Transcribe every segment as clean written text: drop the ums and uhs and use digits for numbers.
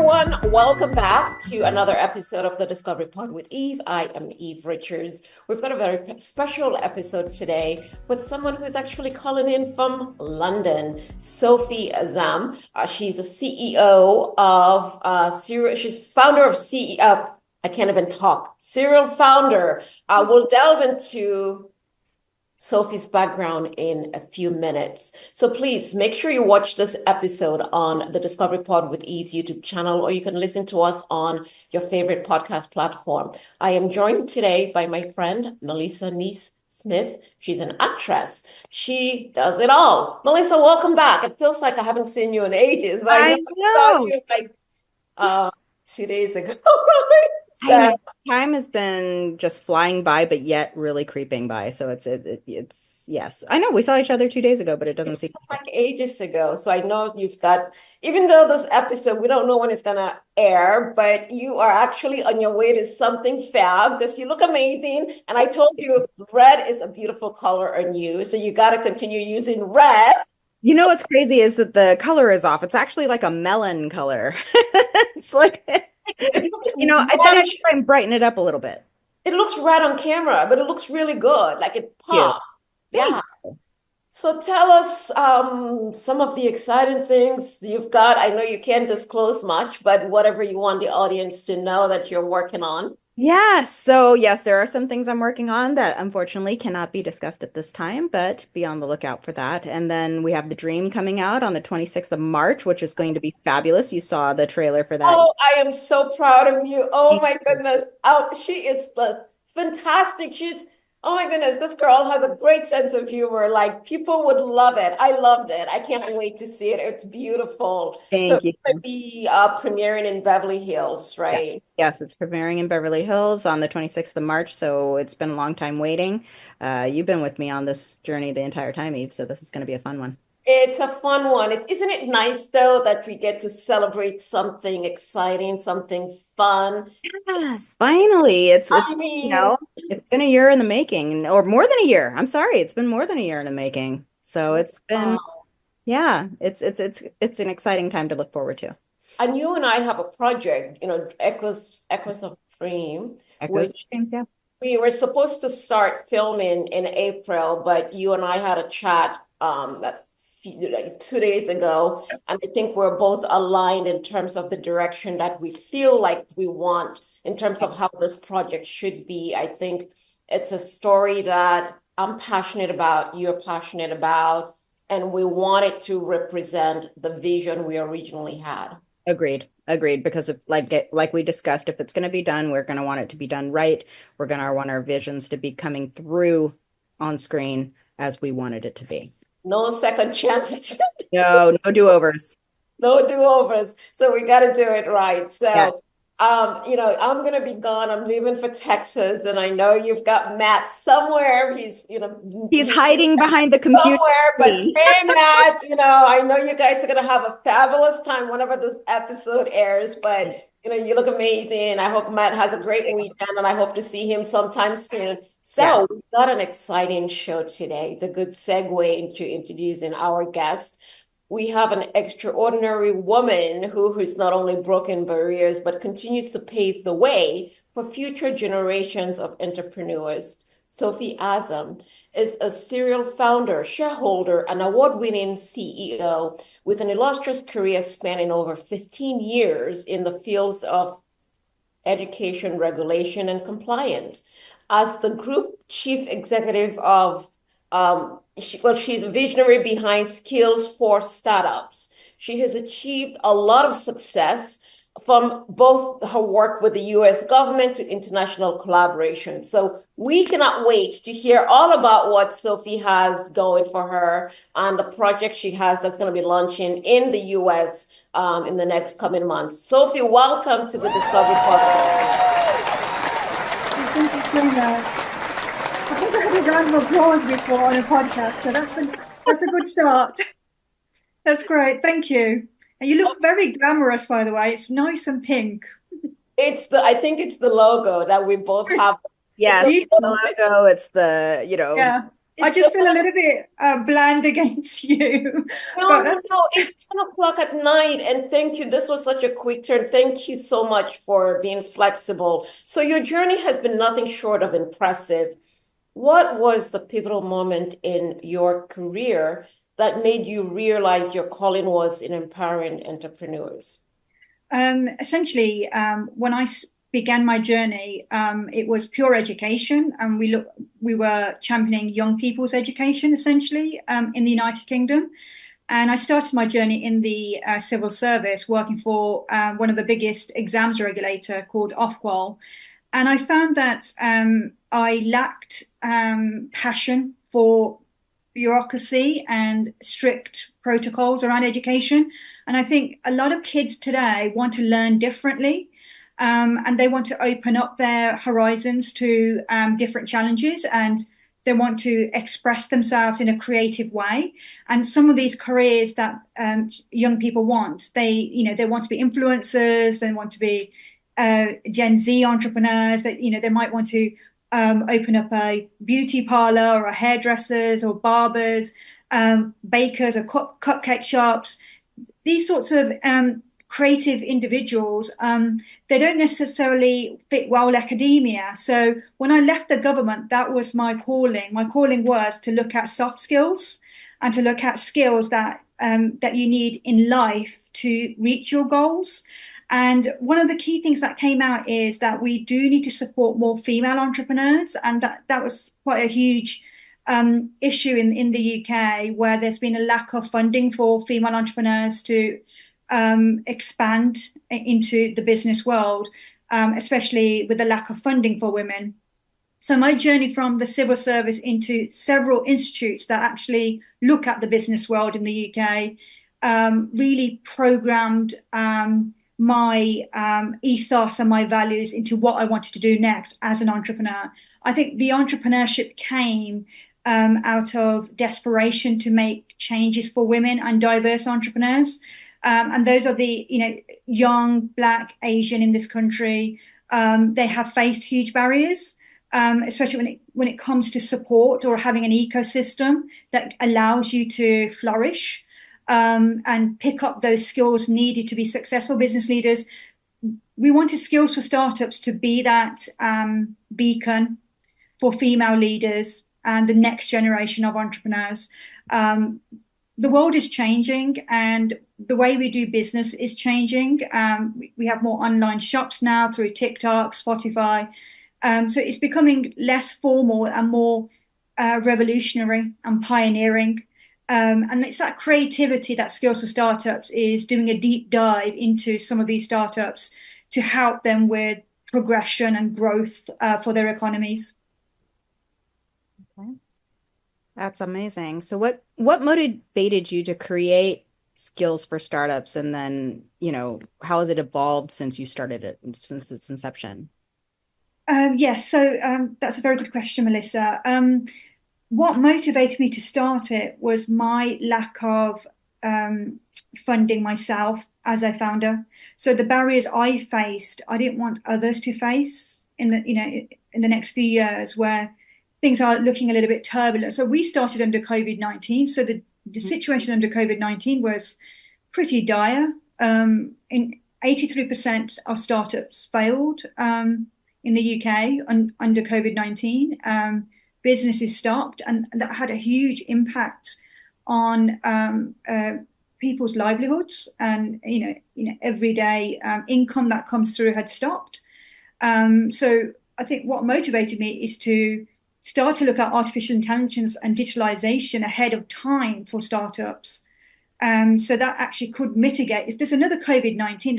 everyone. Welcome back to another episode of the Discovery Pod with Eve. I am Eve Richards. We've got a very special episode today with someone who is actually calling in from London, Sophie Azam. She's a CEO of she's founder of CEO. I can't even talk. Serial founder. We'll delve into Sophie's background in a few minutes. So please make sure you watch this episode on the Discovery Pod with Eve's YouTube channel, or you can listen to us on your favorite podcast platform. I am joined today by my friend, Melissa Neese Smith. She's an actress. She does it all. Melissa, welcome back. It feels like I haven't seen you in ages, but I saw you like 2 days ago. I know time has been just flying by, but yet really creeping by. So it's yes. I know we saw each other 2 days ago, but it doesn't seem like ages ago. So I know you've got, even though this episode, we don't know when it's gonna air, but you are actually on your way to something fab because you look amazing. And I told you red is a beautiful color on you. So you got to continue using red. You know what's crazy is that the color is off. It's actually like a melon color. It's like I thought I'd try and brighten it up a little bit. It looks red on camera, but it looks really good. Like it pops. Yeah. So tell us some of the exciting things you've got. I know you can't disclose much, but whatever you want the audience to know that you're working on. Yeah, so yes, there are some things I'm working on that unfortunately cannot be discussed at this time, but be on the lookout for that. And then we have The Dream coming out on the 26th of March, which is going to be fabulous. You saw the trailer for that. Oh, I am so proud of you. Oh my goodness. Oh, she is fantastic. Oh my goodness, this girl has a great sense of humor. Like people would love it. I loved it. I can't wait to see it. It's beautiful. Thank you. It's going to be premiering in Beverly Hills, right? Yeah. Yes, it's premiering in Beverly Hills on the 26th of March. So it's been a long time waiting. You've been with me on this journey the entire time, Eve. So this is going to be a fun one. It's a fun one. Isn't it nice, though, that we get to celebrate something exciting, something fun? Yes, finally. It's been a year in the making, or more than a year. I'm sorry, it's been more than a year in the making. So it's been, it's an exciting time to look forward to. And you and I have a project, Echoes of Dream, which we were supposed to start filming in April, but you and I had a chat like 2 days ago, and I think we're both aligned in terms of the direction that we feel like we want in terms of how this project should be. I think it's a story that I'm passionate about, you're passionate about, and we want it to represent the vision we originally had. Agreed. Because if, like we discussed, if it's going to be done, we're going to want it to be done right. We're going to want our visions to be coming through on screen as we wanted it to be. No second chances. No do-overs. No do-overs. So we got to do it right. So, I'm going to be gone. I'm leaving for Texas, and I know you've got Matt somewhere. He's hiding behind the computer. Somewhere, but hey, Matt, I know you guys are going to have a fabulous time whenever this episode airs, but you look amazing. I hope Matt has a great weekend, and I hope to see him sometime soon. So we've got an exciting show today. It's a good segue into introducing our guest. We have an extraordinary woman who has not only broken barriers, but continues to pave the way for future generations of entrepreneurs. Sophie Azam is a serial founder, shareholder, and award-winning CEO with an illustrious career spanning over 15 years in the fields of education, regulation, and compliance. As the group chief executive of, she's a visionary behind Skills for Startups. She has achieved a lot of success from both her work with the US government to international collaboration. So we cannot wait to hear all about what Sophie has going for her and the project she has that's going to be launching in the US in the next coming months. Sophie, welcome to the Discovery Podcast. Thank you so much. I think I had a round of applause before on a podcast, so that's a good start. That's great. Thank you. And you look very glamorous, by the way. It's nice and pink. I think it's the logo that we both have. Yeah, it's the logo. It's the, I It's just feel a little bit bland against you, no, but no, that's no. It's 10 o'clock at night. And thank you. This was such a quick turn. Thank you so much for being flexible. So your journey has been nothing short of impressive. What was the pivotal moment in your career that made you realize your calling was in empowering entrepreneurs? essentially when began my journey. It was pure education, and we were championing young people's education essentially in the United Kingdom. And I started my journey in the civil service, working for one of the biggest exams regulator called Ofqual. And I found that I lacked passion for bureaucracy and strict protocols around education. And I think a lot of kids today want to learn differently. And they want to open up their horizons to different challenges, and they want to express themselves in a creative way. And some of these careers that young people want, they want to be influencers, they want to be Gen Z entrepreneurs. That they might want to open up a beauty parlor or a hairdressers or barbers, bakers or cupcake shops. These sorts of creative individuals, they don't necessarily fit well with academia. So when I left the government, that was my calling. My calling was to look at soft skills and to look at skills that that you need in life to reach your goals. And one of the key things that came out is that we do need to support more female entrepreneurs, and that was quite a huge issue in the UK, where there's been a lack of funding for female entrepreneurs to expand into the business world, especially with the lack of funding for women. So my journey from the civil service into several institutes that actually look at the business world in the UK really programmed my ethos and my values into what I wanted to do next as an entrepreneur. I think the entrepreneurship came out of desperation to make changes for women and diverse entrepreneurs. And those are the, young, Black, Asian in this country. They have faced huge barriers, especially when it comes to support or having an ecosystem that allows you to flourish and pick up those skills needed to be successful business leaders. We wanted Skills for Startups to be that beacon for female leaders and the next generation of entrepreneurs. The world is changing, and the way we do business is changing. We have more online shops now through TikTok, Spotify. So it's becoming less formal and more revolutionary and pioneering. And it's that creativity that Skills for Startups is doing a deep dive into some of these startups to help them with progression and growth for their economies. Okay. That's amazing. So what motivated you to create Skills for Startups, and then, how has it evolved since you started it, since its inception? Yes, so that's a very good question, Melissa. What motivated me to start it was my lack of funding myself as a founder. So the barriers I faced, I didn't want others to face in the next few years, where things are looking a little bit turbulent. So we started under COVID-19. So the situation under COVID-19 was pretty dire. In 83% of startups failed in the UK under COVID-19. Businesses stopped, and that had a huge impact on people's livelihoods, and everyday income that comes through had stopped. So I think what motivated me is to start to look at artificial intelligence and digitalization ahead of time for startups. So that actually could mitigate. If there's another COVID-19,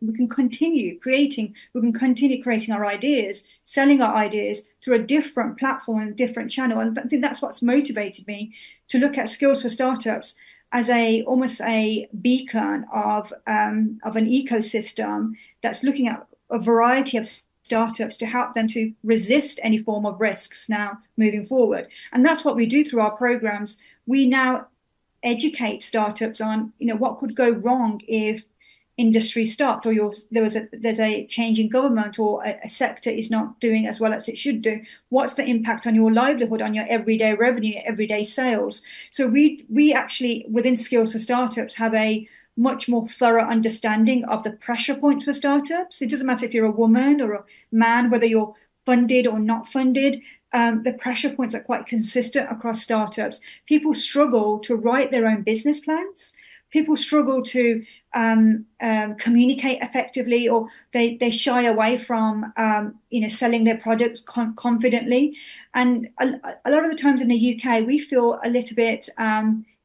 we can continue creating our ideas, selling our ideas through a different platform and different channel. And I think that's what's motivated me to look at Skills for Startups as almost a beacon of an ecosystem that's looking at a variety of startups to help them to resist any form of risks now moving forward. And that's what we do through our programs. We now educate startups on what could go wrong if industry stopped, or there's a change in government, or a sector is not doing as well as it should do, what's the impact on your livelihood, on your everyday revenue, everyday sales? So we actually, within Skills for Startups, have a much more thorough understanding of the pressure points for startups. It doesn't matter if you're a woman or a man, whether you're funded or not funded. The pressure points are quite consistent across startups. People struggle to write their own business plans. People struggle to communicate effectively, or they shy away from selling their products confidently. And a lot of the times in the UK, we feel a little bit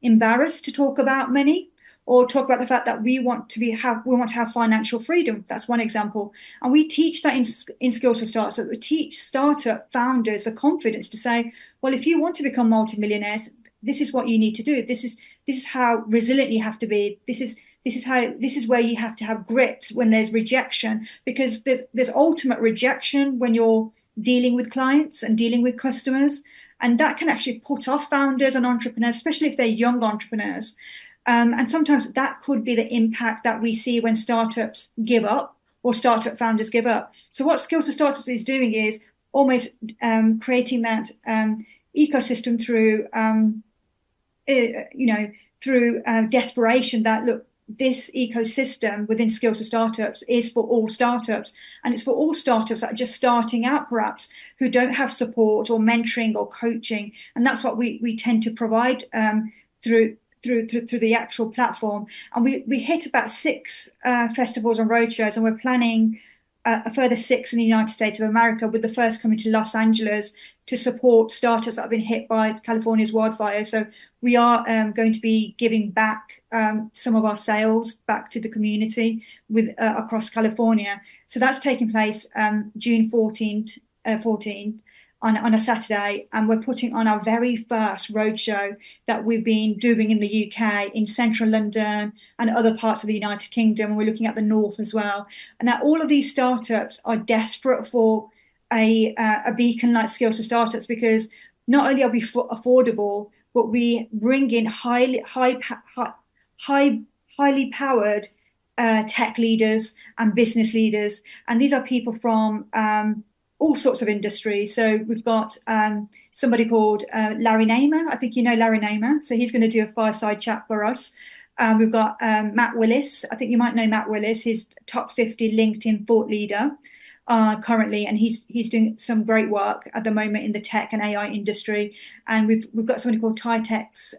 embarrassed to talk about money, or talk about the fact that we want to have financial freedom. That's one example. And we teach that in Skills for Startups. We teach startup founders the confidence to say, well, if you want to become multimillionaires, this is what you need to do. This is how resilient you have to be. This is where you have to have grit when there's rejection, because there's ultimate rejection when you're dealing with clients and dealing with customers. And that can actually put off founders and entrepreneurs, especially if they're young entrepreneurs. And sometimes that could be the impact that we see when startups give up, or startup founders give up. So what Skills for Startups is doing is almost creating that ecosystem through desperation, that look, this ecosystem within Skills for Startups is for all startups, and it's for all startups that are just starting out, perhaps, who don't have support or mentoring or coaching. And that's what we tend to provide through the actual platform. And we hit about 6 festivals and roadshows, and we're planning a further 6 in the United States of America, with the first coming to Los Angeles to support startups that have been hit by California's wildfire. So we are going to be giving back some of our sales back to the community with across California. So that's taking place June 14th on a Saturday, and we're putting on our very first roadshow that we've been doing in the UK, in central London and other parts of the United Kingdom, and we're looking at the north as well. And now all of these startups are desperate for a beacon like Skills for Startups, because not only are we affordable, but we bring in highly powered tech leaders and business leaders, and these are people from all sorts of industries. So we've got somebody called Larry Namer. I think you know Larry Namer. So he's going to do a fireside chat for us. We've got Matt Willis. I think you might know Matt Willis. He's top 50 LinkedIn thought leader currently, and he's doing some great work at the moment in the tech and AI industry. And we've got somebody called Tytex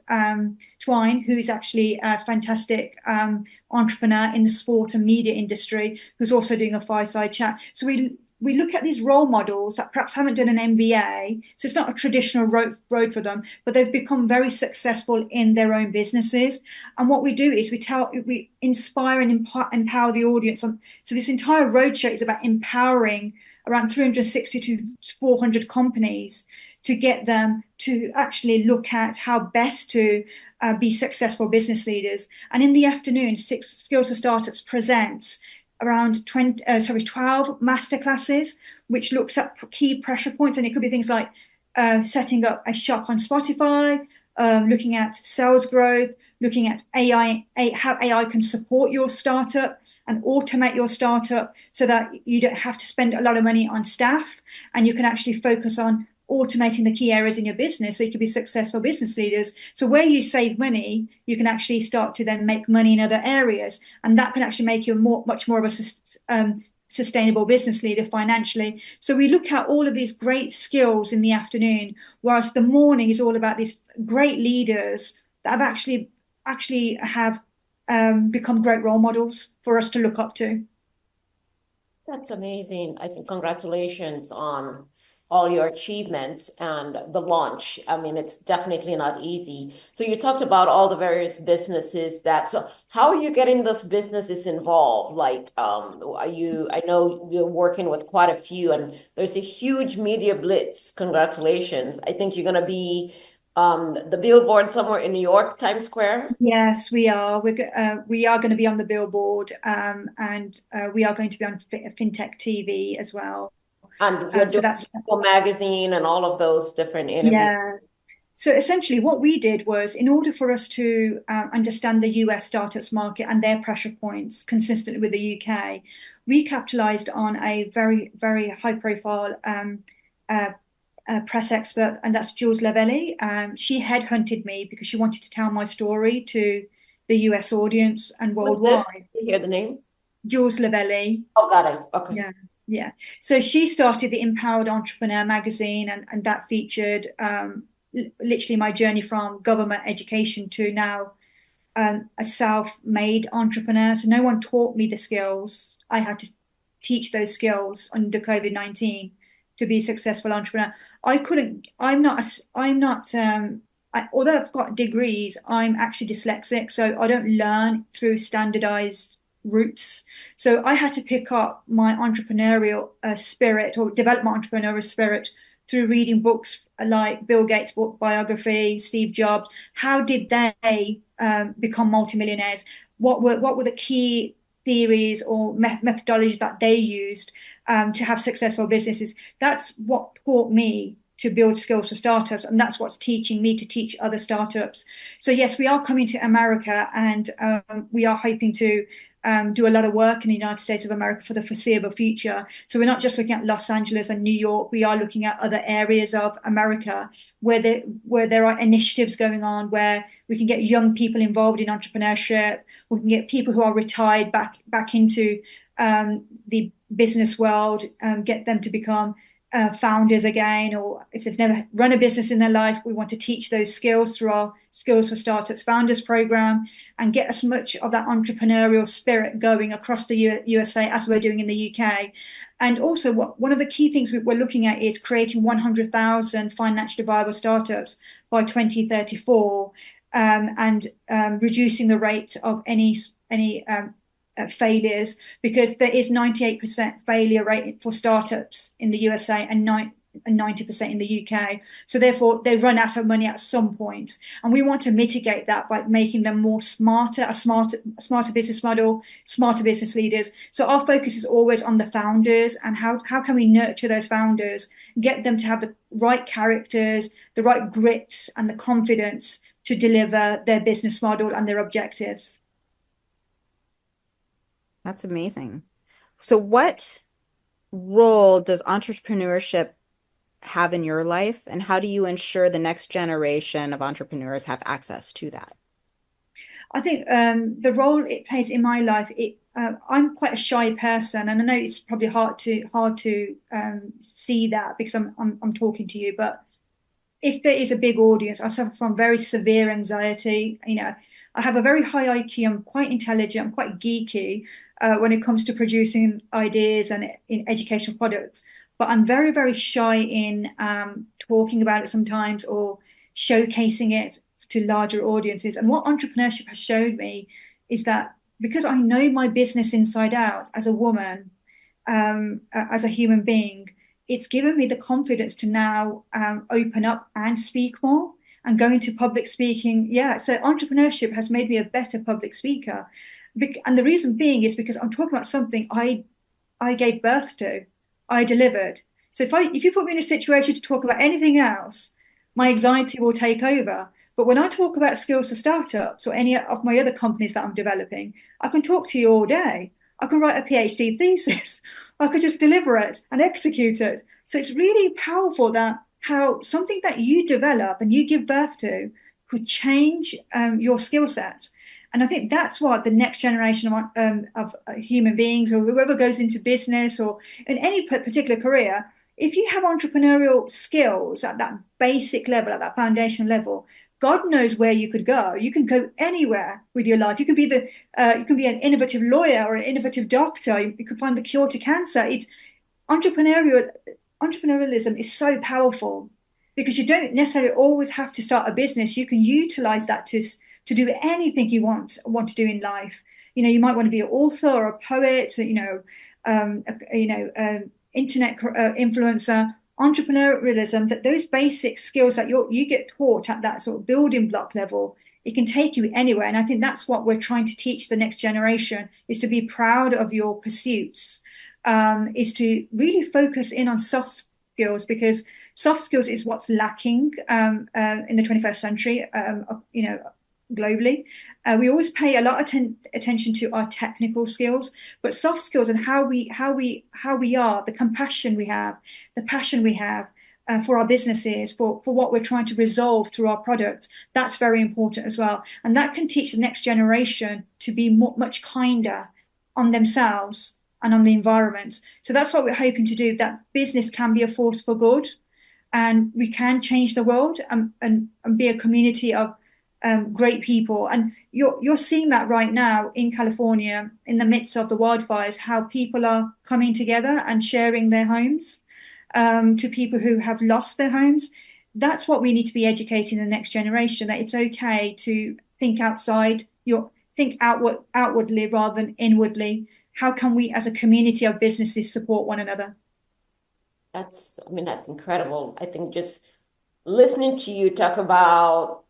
Twine, who is actually a fantastic entrepreneur in the sport and media industry, who's also doing a fireside chat. So we look at these role models that perhaps haven't done an MBA, so it's not a traditional road for them, but they've become very successful in their own businesses. And what we do is we inspire and empower the audience. So this entire roadshow is about empowering around 360 to 400 companies to get them to actually look at how best to be successful business leaders. And in the afternoon, Skills for Startups presents around 12 masterclasses, which looks at key pressure points. And it could be things like setting up a shop on Spotify, looking at sales growth, looking at AI, how AI can support your startup and automate your startup so that you don't have to spend a lot of money on staff, and you can actually focus on automating the key areas in your business so you can be successful business leaders. So where you save money, you can actually start to then make money in other areas, and that can actually make you much more of a sustainable business leader financially. So we look at all of these great skills in the afternoon, whilst the morning is all about these great leaders that have actually have become great role models for us to look up to. That's amazing. I think congratulations on all your achievements and the launch. I mean, it's definitely not easy. So you talked about all the various businesses so how are you getting those businesses involved? Like, I know you're working with quite a few, and there's a huge media blitz. Congratulations. I think you're going to be the billboard somewhere in New York, Times Square. Yes, we are. We are going to be on the billboard, and we are going to be on FinTech TV as well. And you're doing Magazine and all of those different interviews. Yeah. So essentially what we did was, in order for us to understand the US startups market and their pressure points consistent with the UK, we capitalized on a very, very high profile press expert, and that's Jules Lavelli. She headhunted me because she wanted to tell my story to the US audience and worldwide. You hear the name? Jules Lavelli. Oh, got it. Okay. Yeah. Yeah. So she started the Empowered Entrepreneur magazine, and that featured literally my journey from government education to now a self-made entrepreneur. So no one taught me the skills. I had to teach those skills under COVID-19 to be a successful entrepreneur. Although I've got degrees, I'm actually dyslexic, so I don't learn through standardized routes. So I had to pick up my entrepreneurial spirit, or develop my entrepreneurial spirit, through reading books like Bill Gates' book biography, Steve Jobs. How did they become multimillionaires? What were the key theories or methodologies that they used to have successful businesses? That's what taught me to build skills for startups, and that's what's teaching me to teach other startups. So yes, we are coming to America, and we are hoping to do a lot of work in the United States of America for the foreseeable future. So we're not just looking at Los Angeles and New York. We are looking at other areas of America where there are initiatives going on, where we can get young people involved in entrepreneurship. We can get people who are retired back into the business world, get them to become founders again, or if they've never run a business in their life, we want to teach those skills through our Skills for Startups Founders program, and get as much of that entrepreneurial spirit going across the USA as we're doing in the UK. And also, one of the key things we're looking at is creating 100,000 financially viable startups by 2034, and reducing the rate of any failures, because there is 98% failure rate for startups in the USA and 90% in the UK. So therefore, they run out of money at some point. And we want to mitigate that by making them more smarter business model, smarter business leaders. So our focus is always on the founders, and how can we nurture those founders, get them to have the right characters, the right grit and the confidence to deliver their business model and their objectives. That's amazing. So what role does entrepreneurship have in your life, and how do you ensure the next generation of entrepreneurs have access to that? I think the role it plays in my life, I'm quite a shy person, and I know it's probably hard to see that because I'm talking to you, but if there is a big audience, I suffer from very severe anxiety. I have a very high IQ. I'm quite intelligent. I'm quite geeky when it comes to producing ideas and in educational products. But I'm very, very shy in talking about it sometimes, or showcasing it to larger audiences. And what entrepreneurship has showed me is that, because I know my business inside out as a woman, as a human being, it's given me the confidence to now open up and speak more and go into public speaking. Yeah, so entrepreneurship has made me a better public speaker. And the reason being is because I'm talking about something I gave birth to, I delivered. So if you put me in a situation to talk about anything else, my anxiety will take over. But when I talk about skills for startups or any of my other companies that I'm developing, I can talk to you all day. I can write a PhD thesis. I could just deliver it and execute it. So it's really powerful that how something that you develop and you give birth to could change your skill set. And I think that's what the next generation of human beings, or whoever goes into business or in any particular career, if you have entrepreneurial skills at that basic level, at that foundation level, God knows where you could go. You can go anywhere with your life. You can be an innovative lawyer or an innovative doctor. You can find the cure to cancer. It's entrepreneurialism is so powerful, because you don't necessarily always have to start a business. You can utilize that to do anything you want to do in life. You might want to be an author or a poet, internet influencer. Entrepreneurialism, that those basic skills that you get taught at that sort of building block level, it can take you anywhere. And I think that's what we're trying to teach the next generation, is to be proud of your pursuits, is to really focus in on soft skills, because Soft skills is what's lacking in the 21st century, globally. We always pay a lot of attention to our technical skills, but soft skills and how we are, the compassion we have, the passion we have for our businesses, for what we're trying to resolve through our products, that's very important as well. And that can teach the next generation to be much kinder on themselves and on the environment. So that's what we're hoping to do, that business can be a force for good and we can change the world and be a community of great people. And you're seeing that right now in California, in the midst of the wildfires, how people are coming together and sharing their homes to people who have lost their homes. That's what we need to be educating the next generation, that it's okay to think outwardly rather than inwardly. How can we as a community of businesses support one another? That's incredible. I think just listening to you talk about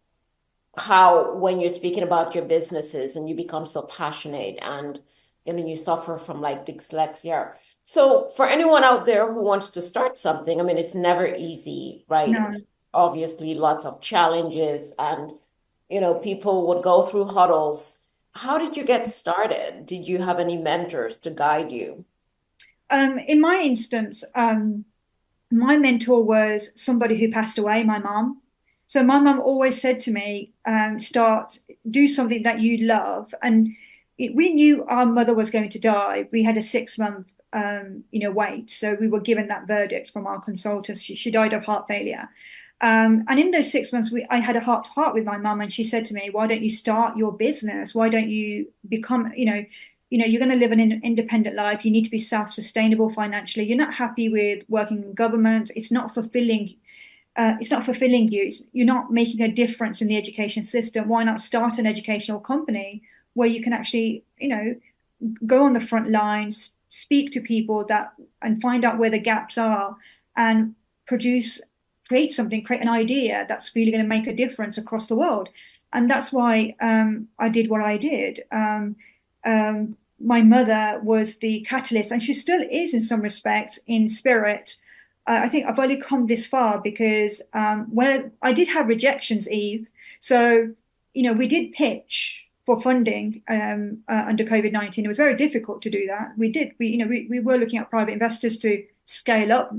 how when you're speaking about your businesses and you become so passionate and you suffer from like dyslexia. So for anyone out there who wants to start something, it's never easy, right? No. Obviously, lots of challenges and people would go through huddles. How did you get started? Did you have any mentors to guide you? In my instance, my mentor was somebody who passed away, my mom. So my mom always said to me, do something that you love. And we knew our mother was going to die. We had a 6-month, wait. So we were given that verdict from our consultants. She died of heart failure. And in those 6 months, I had a heart to heart with my mum, and she said to me, "Why don't you start your business? Why don't you become, you're going to live an independent life. You need to be self-sustainable financially. You're not happy with working in government. It's not fulfilling. It's not fulfilling you. You're not making a difference in the education system. Why not start an educational company where you can actually, go on the front lines, speak to people and find out where the gaps are, and create an idea that's really going to make a difference across the world." And that's why I did what I did. My mother was the catalyst, and she still is in some respects in spirit. I think I've only come this far because where I did have rejections, Eve. So, we did pitch for funding under COVID-19. It was very difficult to do that. We were looking at private investors to scale up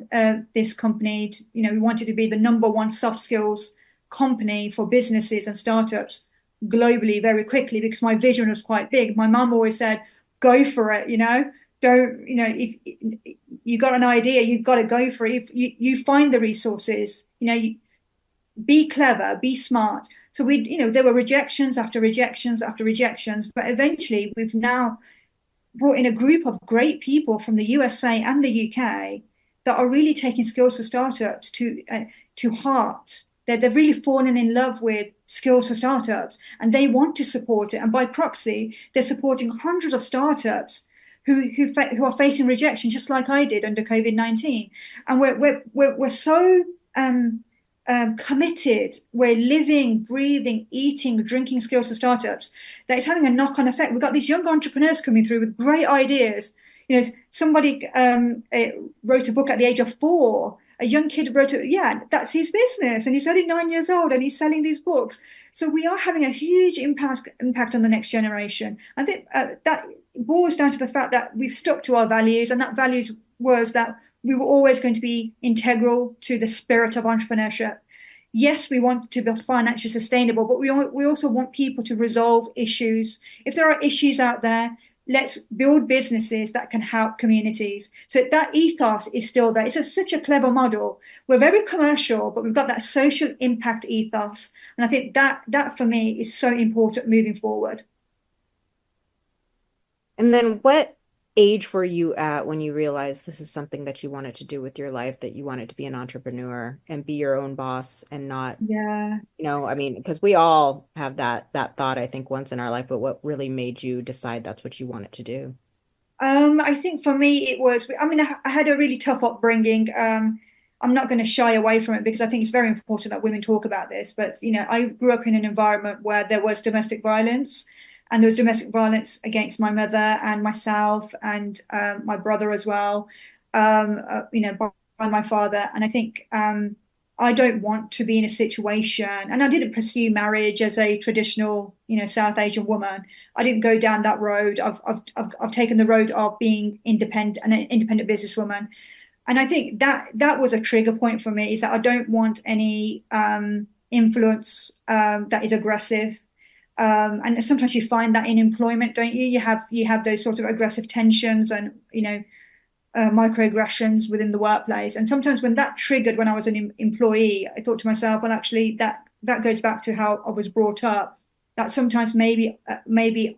this company. We wanted to be the #1 soft skills company for businesses and startups globally very quickly because my vision was quite big. My mum always said, "Go for it, don't, if you got an idea, you've got to go for it. If you find the resources, be clever, be smart." So there were rejections after rejections after rejections, but eventually we've now brought in a group of great people from the USA and the UK that are really taking skills for startups to heart. They've really fallen in love with skills for startups, and they want to support it. And by proxy, they're supporting hundreds of startups who are facing rejection, just like I did under COVID-19. And we're so committed. We're living, breathing, eating, drinking skills for startups that it's having a knock-on effect. We've got these young entrepreneurs coming through with great ideas. Somebody wrote a book at the age of 4. A young kid that's his business, and he's only 9 years old, and he's selling these books. So we are having a huge impact on the next generation. I think that boils down to the fact that we've stuck to our values, and that values was that we were always going to be integral to the spirit of entrepreneurship. Yes, we want to be financially sustainable, but we also want people to resolve issues. If there are issues out there, let's build businesses that can help communities. So that ethos is still there. It's such a clever model. We're very commercial, but we've got that social impact ethos. And I think that for me is so important moving forward. And then what age were you at when you realized this is something that you wanted to do with your life, that you wanted to be an entrepreneur and be your own boss and not, because we all have that thought, I think, once in our life, but what really made you decide that's what you wanted to do? I think for me, it was, I had a really tough upbringing. I'm not going to shy away from it because I think it's very important that women talk about this. But, I grew up in an environment where there was domestic violence. And there was domestic violence against my mother and myself and my brother as well, by my father. And I think I don't want to be in a situation, and I didn't pursue marriage as a traditional, South Asian woman. I didn't go down that road. I've taken the road of being independent, an independent businesswoman. And I think that was a trigger point for me, is that I don't want any influence that is aggressive. And sometimes you find that in employment, don't you? You have those sort of aggressive tensions and microaggressions within the workplace. And sometimes when that triggered, when I was an employee, I thought to myself, well, actually, that goes back to how I was brought up. That sometimes maybe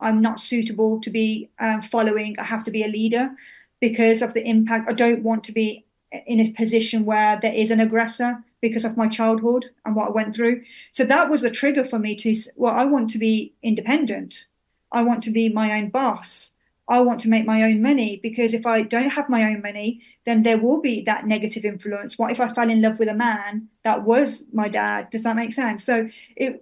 I'm not suitable to be following. I have to be a leader because of the impact. I don't want to be in a position where there is an aggressor because of my childhood and what I went through. So that was the trigger for me to, well, I want to be independent. I want to be my own boss. I want to make my own money, because if I don't have my own money, then there will be that negative influence. What if I fell in love with a man that was my dad? Does that make sense? So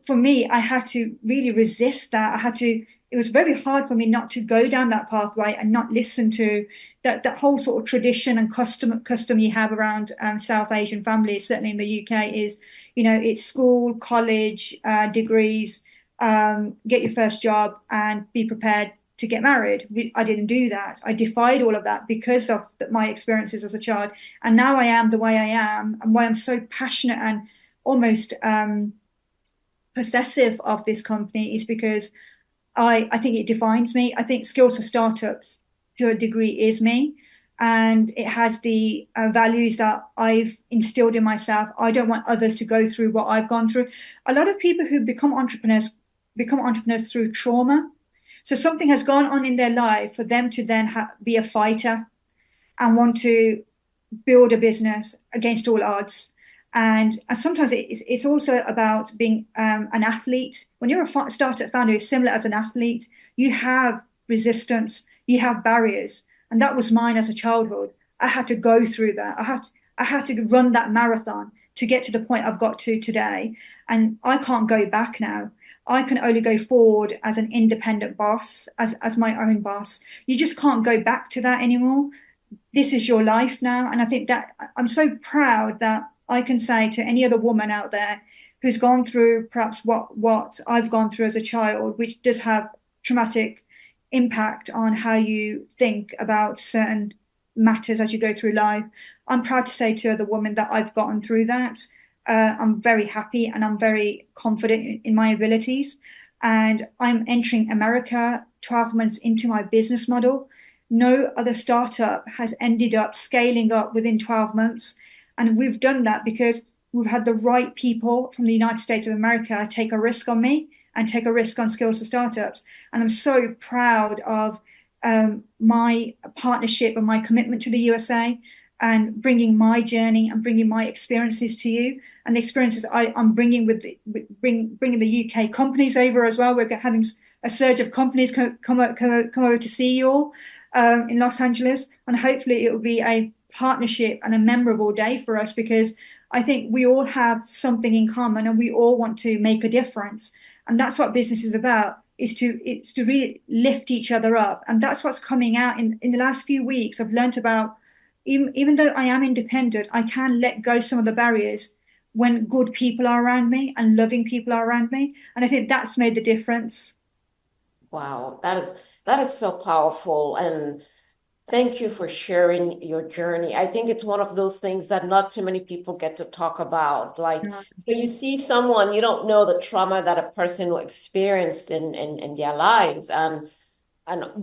for me, I had to really resist that. It was very hard for me not to go down that pathway and not listen to that whole sort of tradition and custom you have around South Asian families, certainly in the UK, is, it's school, college, degrees, get your first job and be prepared to get married. I didn't do that. I defied all of that because of my experiences as a child. And now I am the way I am, and why I'm so passionate and almost possessive of this company is because I think it defines me. I think Skills for Startups, to a degree, is me. And it has the values that I've instilled in myself. I don't want others to go through what I've gone through. A lot of people who become entrepreneurs through trauma. So something has gone on in their life for them to then be a fighter and want to build a business against all odds. And sometimes it's also about being an athlete. When you're a startup founder who's similar as an athlete, you have resistance, you have barriers. And that was mine as a childhood. I had to go through that. I had to run that marathon to get to the point I've got to today. And I can't go back now. I can only go forward as an independent boss, as my own boss. You just can't go back to that anymore. This is your life now. And I think that I'm so proud that I can say to any other woman out there who's gone through perhaps what I've gone through as a child, which does have traumatic impact on how you think about certain matters as you go through life. I'm proud to say to other women that I've gotten through that. I'm very happy and I'm very confident in my abilities. And I'm entering America 12 months into my business model. No other startup has ended up scaling up within 12 months. And we've done that because we've had the right people from the United States of America take a risk on me and take a risk on Skills for Startups. And I'm so proud of my partnership and my commitment to the USA and bringing my journey and bringing my experiences to you, and the experiences I'm bringing bringing the UK companies over as well. We're having a surge of companies come over to see you all in Los Angeles, and hopefully it will be a partnership and a memorable day for us, because I think we all have something in common and we all want to make a difference, and that's what business is about. It's to really lift each other up, and that's what's coming out in the last few weeks. I've learned about, even though I am independent, I can let go some of the barriers when good people are around me and loving people are around me. And I think that's made the difference. Wow, that is so powerful. And thank you for sharing your journey. I think it's one of those things that not too many people get to talk about. Like, when you see someone, you don't know the trauma that a person experienced in their lives. And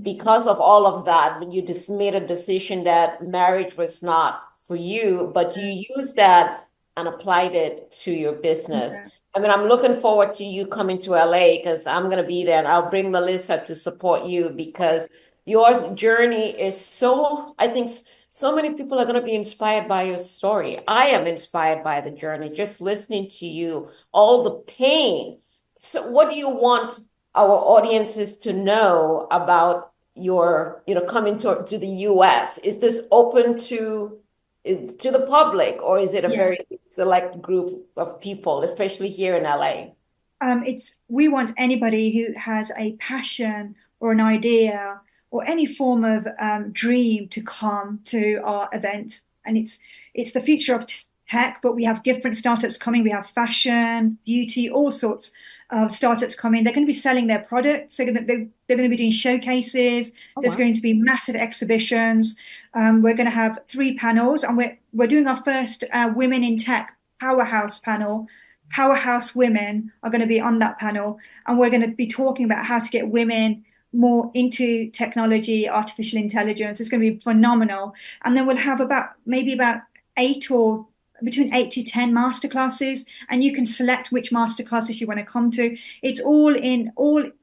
because of all of that, when you just made a decision that marriage was not for you, but you used that and applied it to your business. Yeah. I mean, I'm looking forward to you coming to LA, because I'm going to be there, and I'll bring Melissa to support you, because your journey is so, I think so many people are going to be inspired by your story. I am inspired by the journey, just listening to you, all the pain. So what do you want our audiences to know about your, coming to the US? Is this open to the public, or is it a very select group of people, especially here in LA? We want anybody who has a passion or an idea or any form of dream to come to our event. And it's the future of tech, but we have different startups coming. We have fashion, beauty, all sorts of startups coming. They're going to be selling their products. They're going to be doing showcases. Oh, There's wow. going to be massive exhibitions. We're going to have 3 panels, and we're doing our first Women in Tech Powerhouse panel. Powerhouse women are going to be on that panel, and we're going to be talking about how to get women more into technology, artificial intelligence. It's going to be phenomenal. And then we'll have maybe about 8 or between 8 to 10 masterclasses, and you can select which masterclasses you want to come to. It's all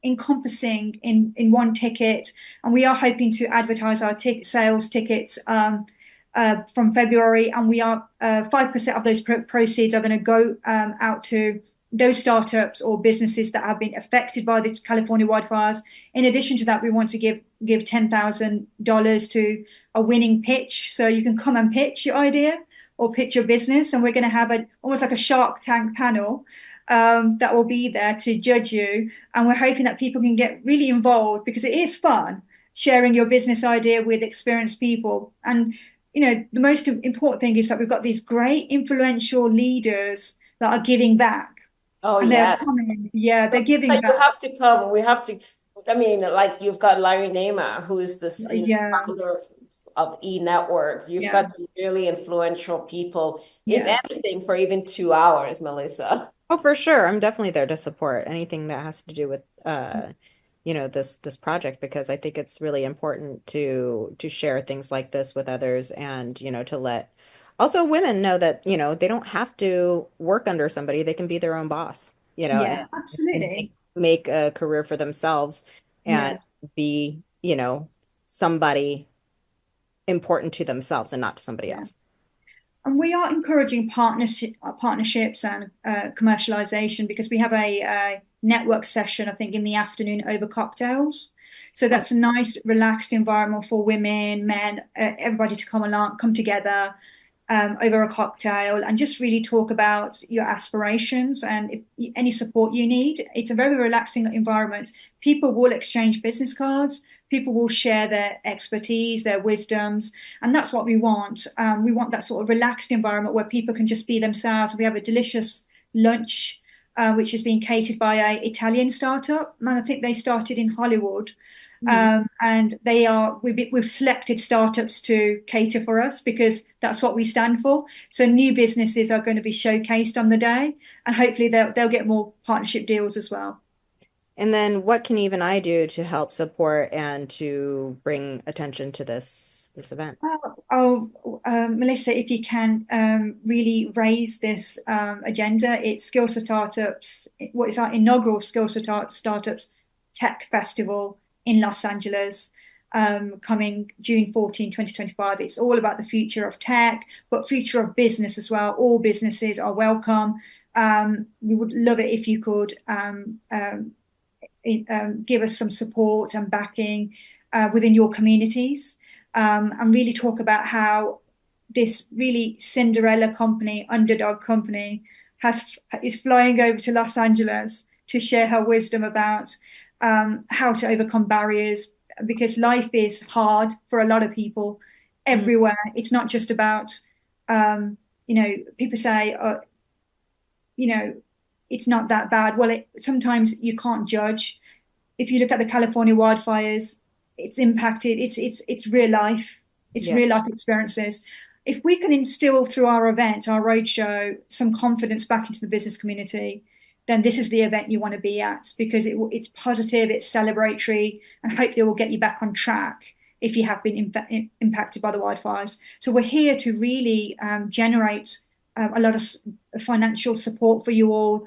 encompassing in one ticket, and we are hoping to advertise our sales tickets from February, and we are 5% of those proceeds are going to go out to those startups or businesses that have been affected by the California wildfires. In addition to that, we want to give $10,000 to a winning pitch, so you can come and pitch your idea or pitch your business, and we're going to have almost like a Shark Tank panel that will be there to judge you, and we're hoping that people can get really involved because it is fun sharing your business idea with experienced people. And the most important thing is that we've got these great influential leaders that are giving back. Oh, And they're yeah. coming. Yeah, they're giving Like you back. have to come. We have to. I mean, like you've got Larry Namer, who is this Yeah, founder of eNetwork. You've yeah, got some really influential people, if yeah. anything, for even 2 hours, Melissa. Oh, for sure. I'm definitely there to support anything that has to do with this project because I think it's really important to share things like this with others and, to let also women know that, they don't have to work under somebody. They can be their own boss, Yeah, and absolutely. make a career for themselves and Yeah. be, somebody important to themselves and not to somebody Yeah. else. And we are encouraging partnerships and commercialization because we have a network session, I think, in the afternoon over cocktails. So Oh, that's a nice, relaxed environment for women, men, everybody to come together over a cocktail and just really talk about your aspirations and any support you need. It's a very relaxing environment. People will exchange business cards. People will share their expertise, their wisdoms, and that's what we want. We want that sort of relaxed environment where people can just be themselves. We have a delicious lunch, which is being catered by an Italian startup, and I think they started in Hollywood. mhm. And we've selected startups to cater for us because that's what we stand for. So new businesses are going to be showcased on the day, and hopefully they'll get more partnership deals as well. And then what can even I do to help support and to bring attention to this event? Melissa, if you can really raise this agenda, it's Skills for Startups. What is our inaugural Skills for Startups Tech Festival in Los Angeles, coming June 14, 2025. It's all about the future of tech, but future of business as well. All businesses are welcome. We would love it if you could give us some support and backing within your communities, and really talk about how this really Cinderella company, underdog company, is flying over to Los Angeles to share her wisdom about how to overcome barriers because life is hard for a lot of people Mhm. everywhere. It's not just about, people say, you know, it's not that bad. Well, sometimes you can't judge. If you look at the California wildfires, it's impacted. It's real life. It's Yeah. real life experiences. If we can instill through our event, our roadshow, some confidence back into the business community, then this is the event you want to be at because it's positive, it's celebratory, and hopefully it will get you back on track if you have been impacted by the wildfires. So we're here to really generate a lot of financial support for you all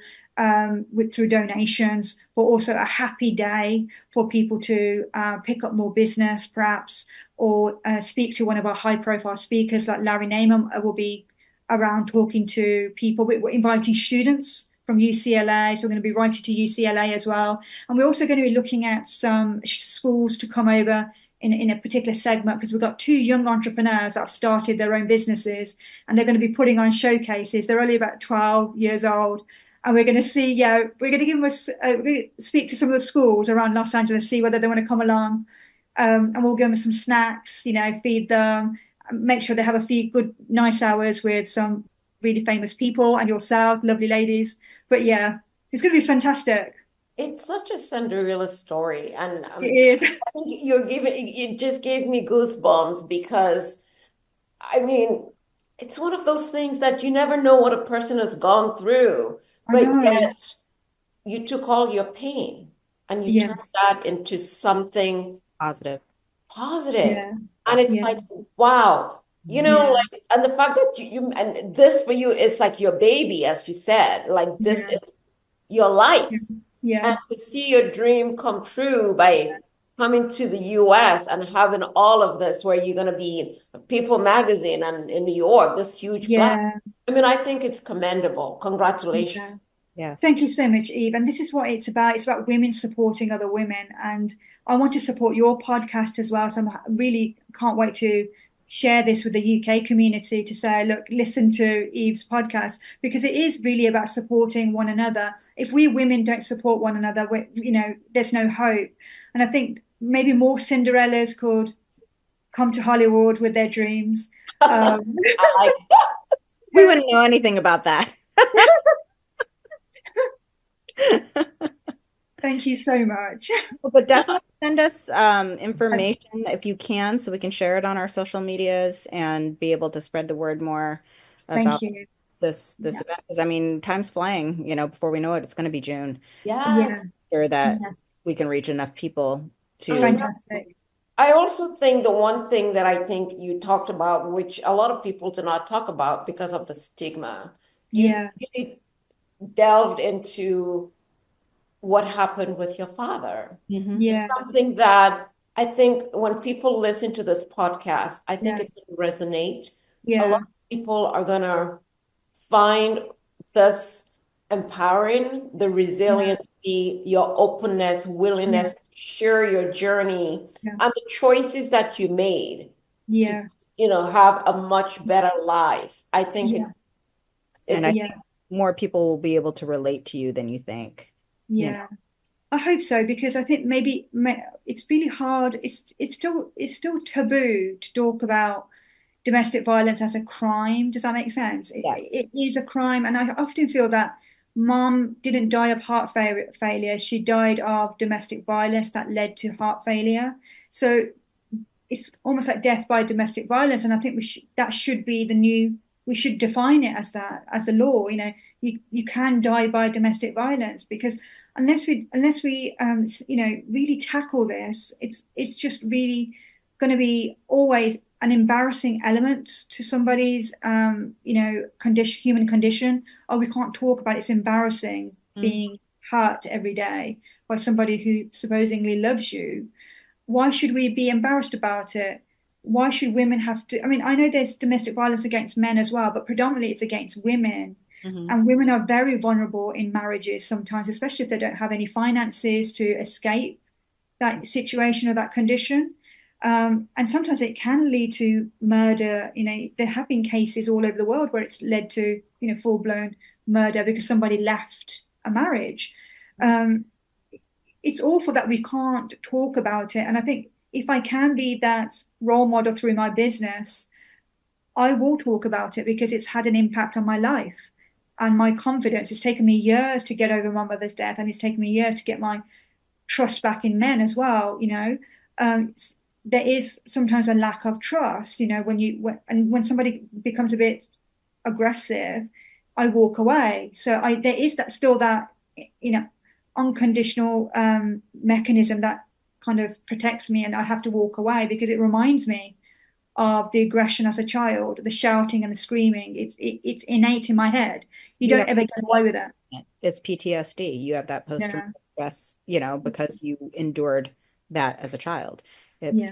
through donations, but also a happy day for people to pick up more business, perhaps, or speak to one of our high-profile speakers like Larry Namer will be around talking to people. We're inviting students from UCLA, so we're going to be writing to UCLA as well. And we're also going to be looking at some schools to come over in a particular segment because we've got 2 young entrepreneurs that have started their own businesses and they're going to be putting on showcases. They're only about 12 years old. And we're going to see, we're going to give them we're going to speak to some of the schools around Los Angeles, see whether they want to come along. And we'll give them some snacks, feed them, make sure they have a few good, nice hours with some really famous people and yourself, lovely ladies. But yeah, it's going to be fantastic. It's such a Cinderella story, and It is. I think it just gave me goosebumps because I mean, it's one of those things that you never know what a person has gone through, I but know. yet you took all your pain and you Yeah, turned that into something Positive. positive. yeah, And it's yeah, like, wow, yeah, like, and the fact that and this for you is like your baby, as you said, like this yeah, is your yeah, life. And yeah, to see your dream come true by coming to the US and having all of this, where you're going to be in People magazine and in New York, this huge platform. yeah, I mean, I think it's commendable. Congratulations. yeah. Yes. Thank you so much, Eve. And this is what it's about. It's about women supporting other women. And I want to support your podcast as well. So I really can't wait to share this with the UK community to say, look, listen to Eve's podcast, because it is really about supporting one another. If we women don't support one another, there's no hope. And I think maybe more Cinderellas could come to Hollywood with their dreams. Um, I like We wouldn't know anything about that. Thank you so much. But definitely send us information if you can, so we can share it on our social medias and be able to spread the word more Thank about you. this Yeah. event. Because I mean, time's flying. Before we know it, it's going to be June. So Yeah. yes. sure that Yeah. we can reach enough people to. Fantastic. I also think the one thing that I think you talked about, which a lot of people do not talk about because of the stigma, you Yeah. really delved into what happened with your father. Mhm. It's Yeah. something that I think when people listen to this podcast, I think Yeah. it's going to resonate. A lot Yeah. of people are going to find this empowering, the Yeah. resiliency, your openness, Yeah. willingness to share your journey, Yeah. and the choices that you made to, Yeah. have a much better life. I think Yeah. And it's I a, Yeah. think more people will be able to relate to you than you think. Yeah. I hope so, because I think maybe it's really hard. It's still taboo to talk about domestic violence as a crime. Does that make sense? It, Yes. it is a crime, and I often feel that mom didn't die of heart failure. She died of domestic violence that led to heart failure. So it's almost like death by domestic violence, and I think that should be the new. We should define it as that, as the law. You can die by domestic violence, because unless we really tackle this, it's just really going to be always an embarrassing element to somebody's condition, human condition. Oh, we can't talk about it. It's embarrassing being hurt every day by somebody who supposedly loves you. Why should we be embarrassed about it? Why should women have to? I mean, I know there's domestic violence against men as well, but predominantly it's against women. Mhm. And women are very vulnerable in marriages sometimes, especially if they don't have any finances to escape that situation or that condition. And sometimes it can lead to murder. There have been cases all over the world where it's led to, full blown murder because somebody left a marriage. Um, it's awful that we can't talk about it. And I think if I can be that role model through my business, I will talk about it because it's had an impact on my life and my confidence. It's taken me years to get over my mother's death, and it's taken me years to get my trust back in men as well. Um, there is sometimes a lack of trust. When somebody becomes a bit aggressive, I walk away. So there is that you know unconditional mechanism that kind of protects me, and I have to walk away because it reminds me of the aggression as a child, the shouting and the screaming. It's innate in my head. You You don't have ever get away with it. It's PTSD. You have that Yeah, post-traumatic stress, because you endured that as a child. yeah,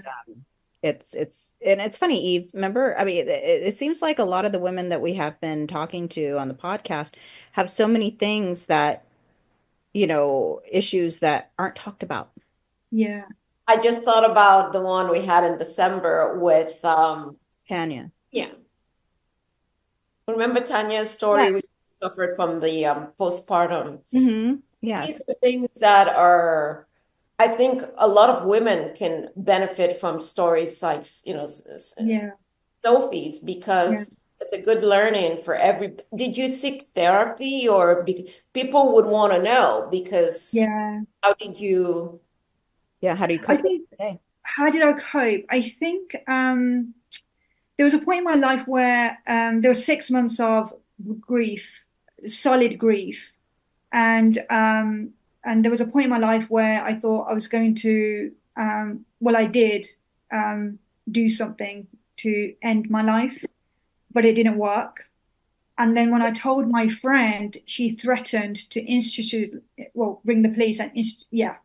It's and it's funny, Eve. Remember, I mean, it seems like a lot of the women that we have been talking to on the podcast have so many things that, issues that aren't talked about. yeah, I just thought about the one we had in December with Tanya. yeah. Remember Tanya's Yeah. story, which suffered from the postpartum. Yes. These are things that are, I think a lot of women can benefit from stories like, yeah, Sophie's Yeah, because it's a good learning for every. Did you seek therapy or people would want to know because yeah. how did you? Yeah, how do you I cope with think, it today? how did I cope? I think there was a point in my life where there were 6 months of grief, solid grief, and there was a point in my life where I thought I was going to, well, I did um, do something to end my life, but it didn't work. And then when I told my friend, she threatened to institute, well, ring the police and yeah.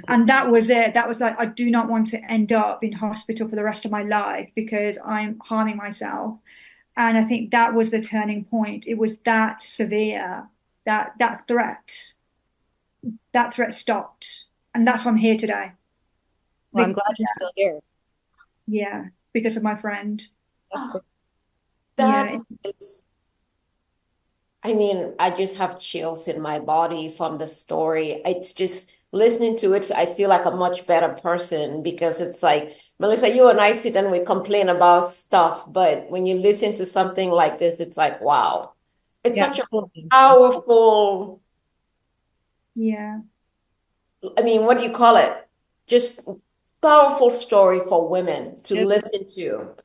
And that was it. That was like, I do not want to end up in hospital for the rest of my life because I'm harming myself. And I think that was the turning point. It was that severe, that threat stopped. And that's why I'm here today. Well, I'm glad you're still here. Yeah, because of my friend. That's great. That Yeah, is, I mean, I just have chills in my body from the story. It's just listening to it, I feel like a much better person because it's like, Melissa, you and I sit and we complain about stuff, but when you listen to something like this, it's like, wow. It's yeah, such a powerful, yeah, I mean, what do you call it? Just powerful story for women to It- listen to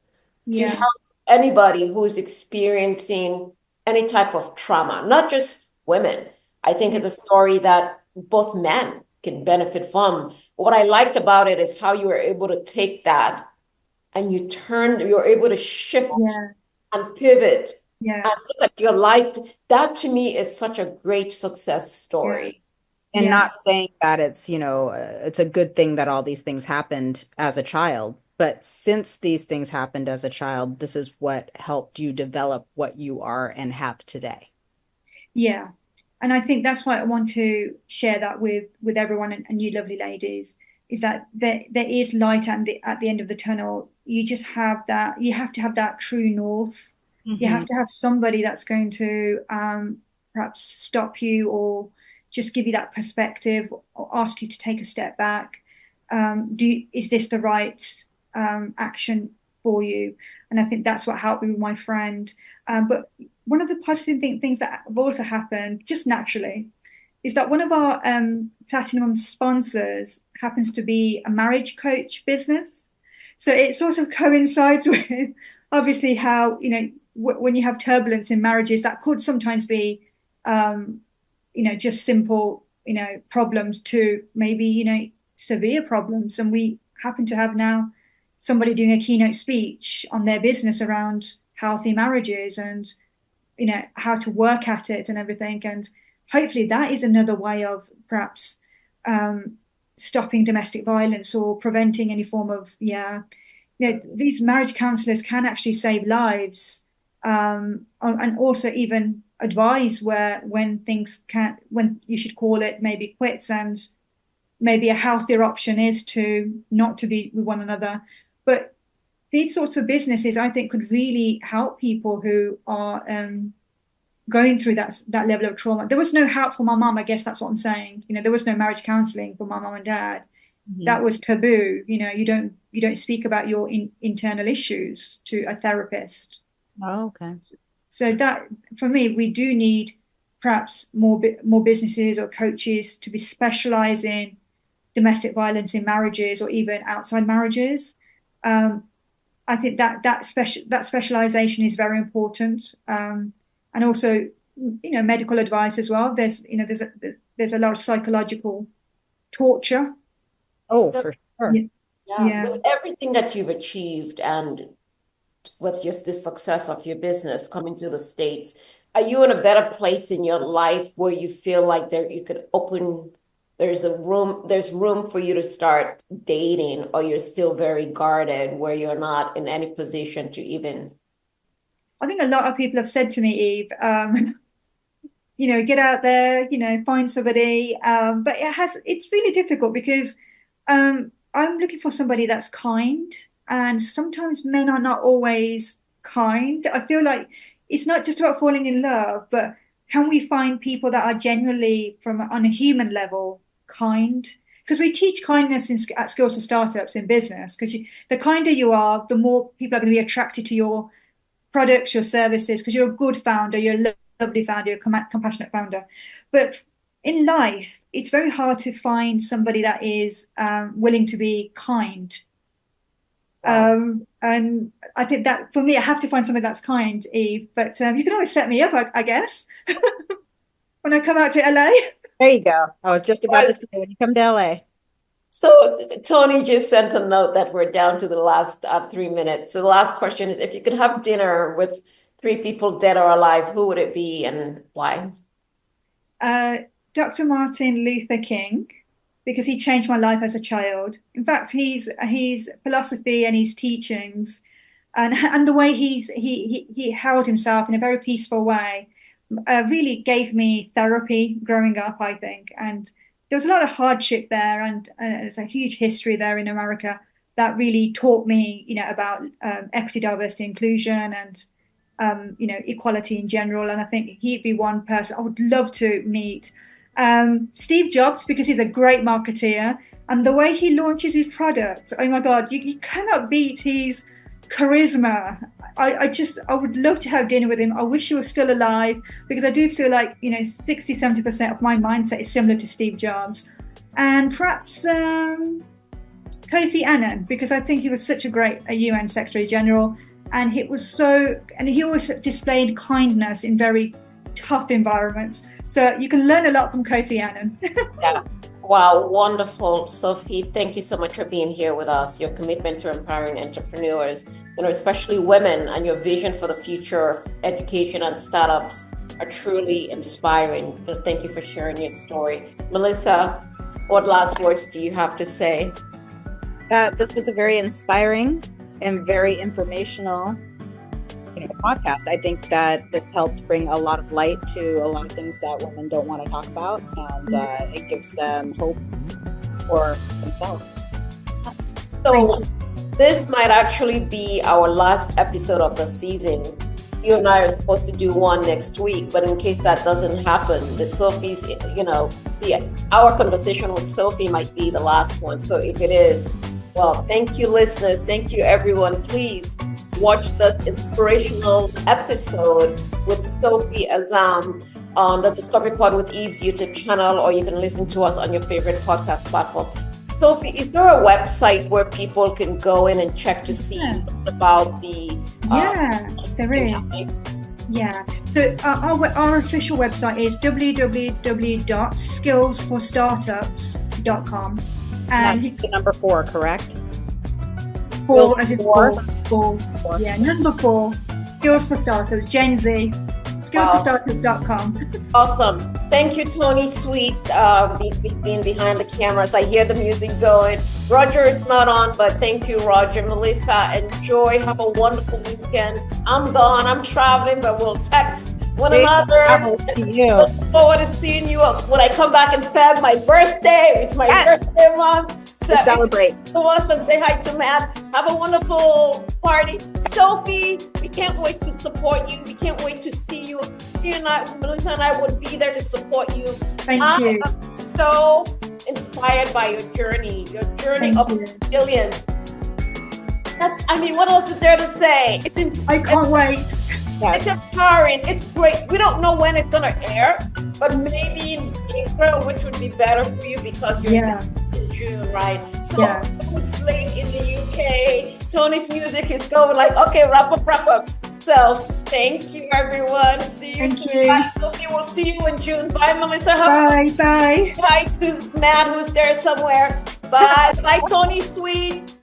yeah, help anybody who's experiencing any type of trauma, not just women. I think yeah, it's a story that both men can benefit from. What I liked about it is how you were able to take that and you're able to shift yeah, and pivot yeah, and look at your life. That to me is such a great success yeah, story. And yeah, not saying that it's, it's a good thing that all these things happened as a child, but since these things happened as a child, this is what helped you develop what you are and have today. yeah. And I think that's why I want to share that with everyone and you lovely ladies, is that there is light at the end of the tunnel. You just have that, you have to have that true north. You have Hmm. to have somebody that's going to perhaps stop you or just give you that perspective or ask you to take a step back. Is this the right action for you? And I think that's what helped me with my friend. But one of the positive things that have also happened just naturally is that one of our platinum sponsors happens to be a marriage coach business. So it sort of coincides with obviously how, when you have turbulence in marriages, that could sometimes be, um, just simple, problems to maybe, severe problems. And we happen to have now somebody doing a keynote speech on their business around healthy marriages and how to work at it and everything. And hopefully that is another way of perhaps um, stopping domestic violence or preventing any form of these marriage counselors can actually save lives, and also even advise where when things can't, when you should call it maybe quits, and maybe a healthier option is to not to be with one another. But these sorts of businesses, I think, could really help people who are going through that level of trauma. There was no help for my mum. I guess that's what I'm saying. There was no marriage counselling for my mum and dad. Hmm. That was taboo. You don't speak about your internal issues to a therapist. Oh, okay. So that, for me, we do need perhaps more businesses or coaches to be specialize in domestic violence in marriages or even outside marriages. Um, I think that specialization is very important, and also medical advice as well. There's a lot of psychological torture. Oh, So, for sure. Yeah, yeah, yeah, with everything that you've achieved and with just the success of your business coming to the States, are you in a better place in your life where you feel like there you could open, there's room for you to start dating, or you're still very guarded where you're not in any position to even. I think a lot of people have said to me, Eve, get out there, find somebody. But it's really difficult because I'm looking for somebody that's kind, and sometimes men are not always kind. I feel like it's not just about falling in love, but can we find people that are genuinely, from on a human level, kind? because we teach kindness at Skills for Startups in business, because the kinder you are, the more people are going to be attracted to your products, your services, because you're a good founder, you're a lovely founder, you're a compassionate founder. But in life, it's very hard to find somebody that is willing to be kind. And I think that for me, I have to find somebody that's kind, Eve. But you can always set me up, I guess, when I come out to LA. There you go. I was just about to say, when you come to LA. So Tony just sent a note that we're down to the last 3 minutes. So the last question is, if you could have dinner with 3 people, dead or alive, who would it be and why? Dr. Martin Luther King, because he changed my life as a child. In fact, his philosophy and his teachings and the way he held himself in a very peaceful way really gave me therapy growing up, I think. And there was a lot of hardship there, and there's a huge history there in America that really taught me, about equity, diversity, inclusion, and equality in general. And I think he'd be one person I would love to meet. Steve Jobs, because he's a great marketeer, and the way he launches his products, oh my God, you cannot beat his charisma. I would love to have dinner with him. I wish he was still alive, because I do feel like 60-70% of my mindset is similar to Steve Jobs. And perhaps Kofi Annan, because I think he was such a great UN Secretary General, and he always displayed kindness in very tough environments. So you can learn a lot from Kofi Annan. Yeah. Wow, wonderful. Sophie, thank you so much for being here with us. Your commitment to empowering entrepreneurs, especially women, and your vision for the future of education and startups are truly inspiring. Thank you for sharing your story. Melissa, what last words do you have to say? This was a very inspiring and very informational podcast. I think that it's helped bring a lot of light to a lot of things that women don't want to talk about, and it gives them hope for themselves. So this might actually be our last episode of the season. You and I are supposed to do one next week, but in case that doesn't happen, our conversation with Sophie might be the last one. So if it is, well, thank you, listeners. Thank you, everyone. Please watch the inspirational episode with Sophie Azam on the Discovery Pod with Eve's YouTube channel, or you can listen to us on your favorite podcast platform. Sophie, is there a website where people can go in and check to see about the... there is. Yeah. So our official website is www.skillsforstartups.com. And the number 4, correct? 4 as in 4. Yeah, number 4. Skills for Startups, Gen Z. Skillsforstartups.com. Awesome. Thank you, Tony Sweet, being behind the cameras. I hear the music going. Roger is not on, but thank you, Roger. Melissa, enjoy. Have a wonderful weekend. I'm gone. I'm traveling, but we'll text one another. Look forward to seeing you when I come back in Feb, my birthday. It's my birthday month. So celebrate. Awesome. Say hi to Matt. Have a wonderful party. Sophie, we can't wait to support you. We can't wait to see you. Melissa and I would be there to support you. Thank you. I'm so inspired by your journey of resilience. What else is there to say? I can't wait. It's empowering. It's great. We don't know when it's going to air, but maybe in April, which would be better for you because you're in June, right? So it's late in the UK. Tony's music is going like, okay, wrap up. So thank you, everyone. See you soon. Bye, Sophie. We'll see you in June. Bye, Melissa. Bye. Bye to Matt, who's there somewhere. Bye. Bye, Tony Sweet.